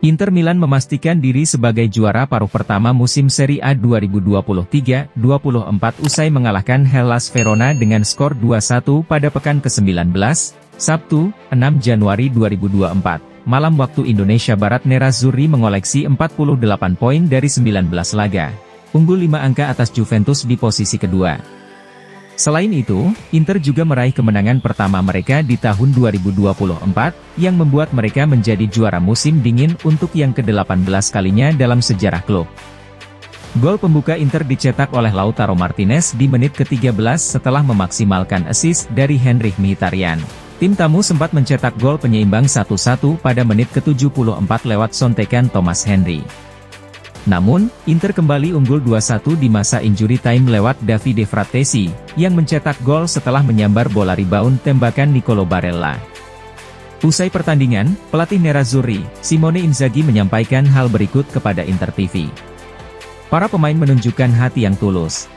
Inter Milan memastikan diri sebagai juara paruh pertama musim Serie A 2023-24 usai mengalahkan Hellas Verona dengan skor 2-1 pada pekan ke-19, Sabtu, 6 Januari 2024. Malam waktu Indonesia Barat, Nerazzurri mengoleksi 48 poin dari 19 laga. Unggul 5 angka atas Juventus di posisi kedua. Selain itu, Inter juga meraih kemenangan pertama mereka di tahun 2024, yang membuat mereka menjadi juara musim dingin untuk yang ke-18 kalinya dalam sejarah klub. Gol pembuka Inter dicetak oleh Lautaro Martinez di menit ke-13 setelah memaksimalkan assist dari Henrikh Mkhitaryan. Tim tamu sempat mencetak gol penyeimbang 1-1 pada menit ke-74 lewat sontekan Thomas Henry. Namun, Inter kembali unggul 2-1 di masa injury time lewat Davide Frattesi, yang mencetak gol setelah menyambar bola rebound tembakan Nicolo Barella. Usai pertandingan, pelatih Nerazzurri, Simone Inzaghi menyampaikan hal berikut kepada Inter TV. Para pemain menunjukkan hati yang tulus.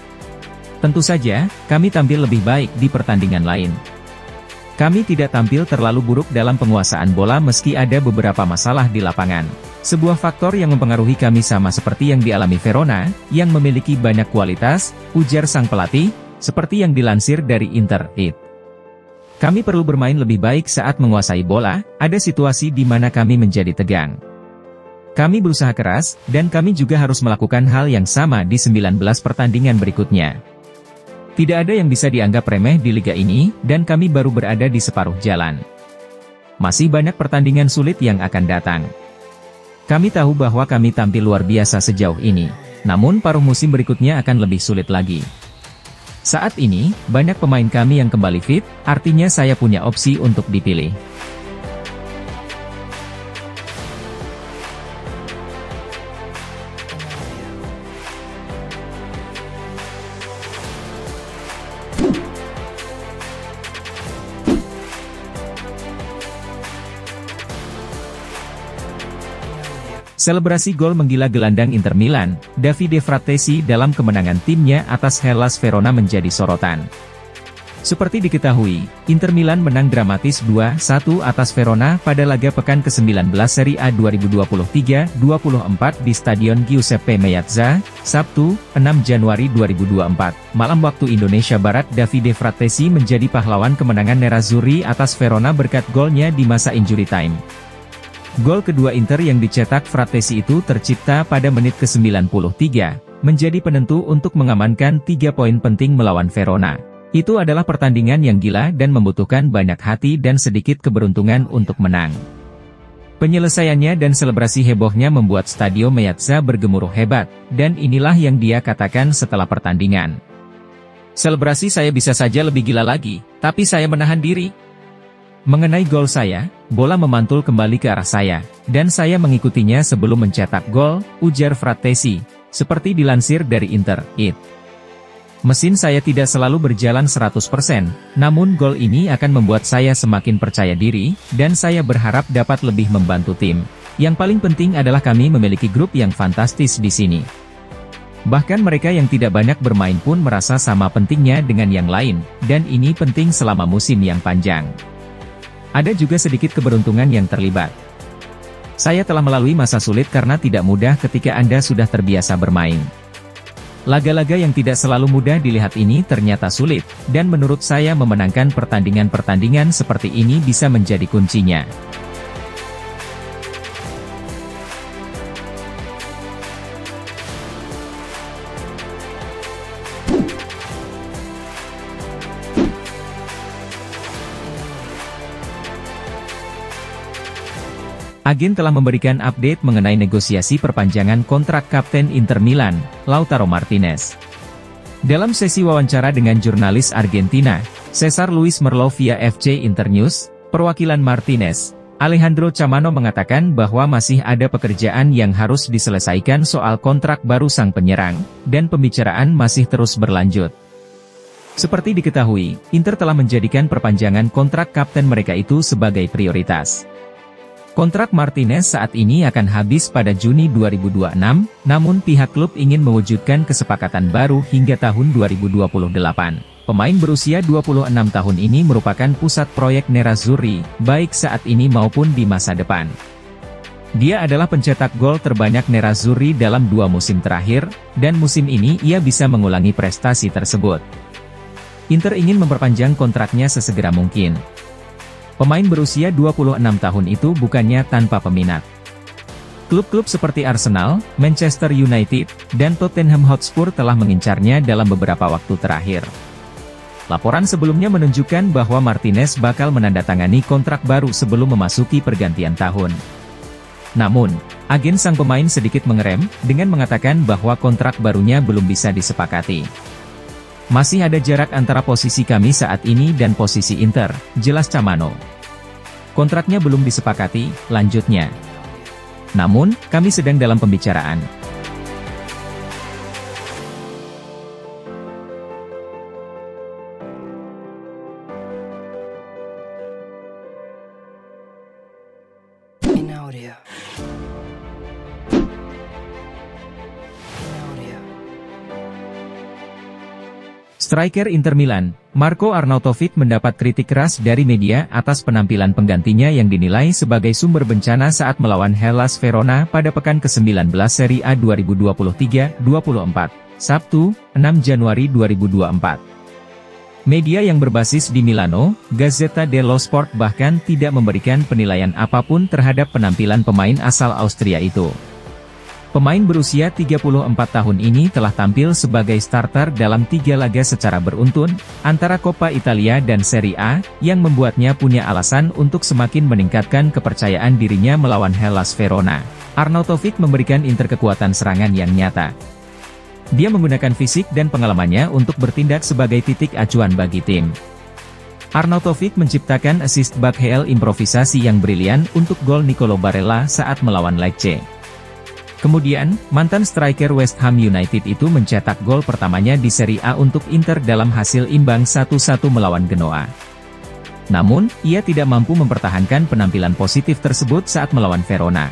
Tentu saja, kami tampil lebih baik di pertandingan lain. Kami tidak tampil terlalu buruk dalam penguasaan bola meski ada beberapa masalah di lapangan. Sebuah faktor yang mempengaruhi kami sama seperti yang dialami Verona, yang memiliki banyak kualitas, ujar sang pelatih, seperti yang dilansir dari Inter-It. Kami perlu bermain lebih baik saat menguasai bola, ada situasi di mana kami menjadi tegang. Kami berusaha keras, dan kami juga harus melakukan hal yang sama di 19 pertandingan berikutnya. Tidak ada yang bisa dianggap remeh di liga ini, dan kami baru berada di separuh jalan. Masih banyak pertandingan sulit yang akan datang. Kami tahu bahwa kami tampil luar biasa sejauh ini, namun paruh musim berikutnya akan lebih sulit lagi. Saat ini, banyak pemain kami yang kembali fit, artinya saya punya opsi untuk dipilih. Selebrasi gol menggila gelandang Inter Milan, Davide Frattesi dalam kemenangan timnya atas Hellas Verona menjadi sorotan. Seperti diketahui, Inter Milan menang dramatis 2-1 atas Verona pada laga pekan ke-19 Serie A 2023-24 di Stadion Giuseppe Meazza, Sabtu, 6 Januari 2024. Malam waktu Indonesia Barat, Davide Frattesi menjadi pahlawan kemenangan Nerazzurri atas Verona berkat golnya di masa injury time. Gol kedua Inter yang dicetak Frattesi itu tercipta pada menit ke-93, menjadi penentu untuk mengamankan 3 poin penting melawan Verona. Itu adalah pertandingan yang gila dan membutuhkan banyak hati dan sedikit keberuntungan untuk menang. Penyelesaiannya dan selebrasi hebohnya membuat Stadio Meazza bergemuruh hebat, dan inilah yang dia katakan setelah pertandingan. Selebrasi saya bisa saja lebih gila lagi, tapi saya menahan diri. Mengenai gol saya, bola memantul kembali ke arah saya, dan saya mengikutinya sebelum mencetak gol, ujar Frattesi, seperti dilansir dari Inter-It. Mesin saya tidak selalu berjalan 100%, namun gol ini akan membuat saya semakin percaya diri, dan saya berharap dapat lebih membantu tim. Yang paling penting adalah kami memiliki grup yang fantastis di sini. Bahkan mereka yang tidak banyak bermain pun merasa sama pentingnya dengan yang lain, dan ini penting selama musim yang panjang. Ada juga sedikit keberuntungan yang terlibat. Saya telah melalui masa sulit karena tidak mudah ketika Anda sudah terbiasa bermain. Laga-laga yang tidak selalu mudah dilihat ini ternyata sulit, dan menurut saya memenangkan pertandingan-pertandingan seperti ini bisa menjadi kuncinya. Agen telah memberikan update mengenai negosiasi perpanjangan kontrak Kapten Inter Milan, Lautaro Martinez. Dalam sesi wawancara dengan jurnalis Argentina, Cesar Luis Merlo via FC Internews, perwakilan Martinez, Alejandro Chamano mengatakan bahwa masih ada pekerjaan yang harus diselesaikan soal kontrak baru sang penyerang, dan pembicaraan masih terus berlanjut. Seperti diketahui, Inter telah menjadikan perpanjangan kontrak kapten mereka itu sebagai prioritas. Kontrak Martinez saat ini akan habis pada Juni 2026, namun pihak klub ingin mewujudkan kesepakatan baru hingga tahun 2028. Pemain berusia 26 tahun ini merupakan pusat proyek Nerazzurri, baik saat ini maupun di masa depan. Dia adalah pencetak gol terbanyak Nerazzurri dalam 2 musim terakhir, dan musim ini ia bisa mengulangi prestasi tersebut. Inter ingin memperpanjang kontraknya sesegera mungkin. Pemain berusia 26 tahun itu bukannya tanpa peminat. Klub-klub seperti Arsenal, Manchester United, dan Tottenham Hotspur telah mengincarnya dalam beberapa waktu terakhir. Laporan sebelumnya menunjukkan bahwa Martinez bakal menandatangani kontrak baru sebelum memasuki pergantian tahun. Namun, agen sang pemain sedikit mengerem, dengan mengatakan bahwa kontrak barunya belum bisa disepakati. Masih ada jarak antara posisi kami saat ini dan posisi Inter, jelas Camano. Kontraknya belum disepakati, lanjutnya. Namun, kami sedang dalam pembicaraan. Striker Inter Milan, Marko Arnautovic mendapat kritik keras dari media atas penampilan penggantinya yang dinilai sebagai sumber bencana saat melawan Hellas Verona pada pekan ke-19 Serie A 2023-24, Sabtu, 6 Januari 2024. Media yang berbasis di Milano, Gazzetta dello Sport bahkan tidak memberikan penilaian apapun terhadap penampilan pemain asal Austria itu. Pemain berusia 34 tahun ini telah tampil sebagai starter dalam 3 laga secara beruntun, antara Coppa Italia dan Serie A, yang membuatnya punya alasan untuk semakin meningkatkan kepercayaan dirinya melawan Hellas Verona. Arnautovic memberikan Inter kekuatan serangan yang nyata. Dia menggunakan fisik dan pengalamannya untuk bertindak sebagai titik acuan bagi tim. Arnautovic menciptakan assist backheel improvisasi yang brilian untuk gol Nicolo Barella saat melawan Lecce. Kemudian, mantan striker West Ham United itu mencetak gol pertamanya di Serie A untuk Inter dalam hasil imbang 1-1 melawan Genoa. Namun, ia tidak mampu mempertahankan penampilan positif tersebut saat melawan Verona.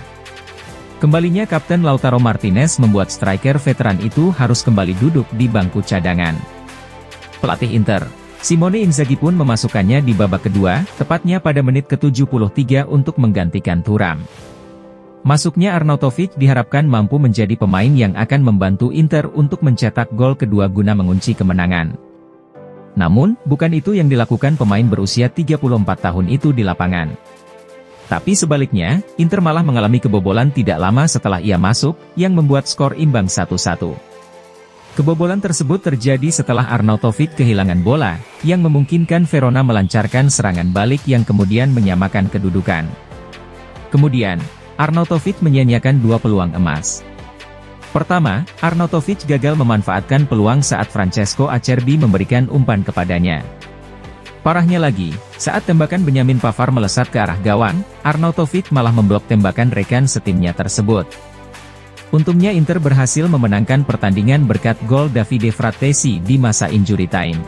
Kembalinya Kapten Lautaro Martinez membuat striker veteran itu harus kembali duduk di bangku cadangan. Pelatih Inter, Simone Inzaghi pun memasukkannya di babak kedua, tepatnya pada menit ke-73 untuk menggantikan Thuram. Masuknya Arnautovic diharapkan mampu menjadi pemain yang akan membantu Inter untuk mencetak gol kedua guna mengunci kemenangan. Namun, bukan itu yang dilakukan pemain berusia 34 tahun itu di lapangan. Tapi sebaliknya, Inter malah mengalami kebobolan tidak lama setelah ia masuk, yang membuat skor imbang 1-1. Kebobolan tersebut terjadi setelah Arnautovic kehilangan bola, yang memungkinkan Verona melancarkan serangan balik yang kemudian menyamakan kedudukan. Kemudian, Arnautovic menyia-nyiakan 2 peluang emas. Pertama, Arnautovic gagal memanfaatkan peluang saat Francesco Acerbi memberikan umpan kepadanya. Parahnya lagi, saat tembakan Benyamin Pavard melesat ke arah gawang, Arnautovic malah memblok tembakan rekan setimnya tersebut. Untungnya Inter berhasil memenangkan pertandingan berkat gol Davide Fratesi di masa injury time.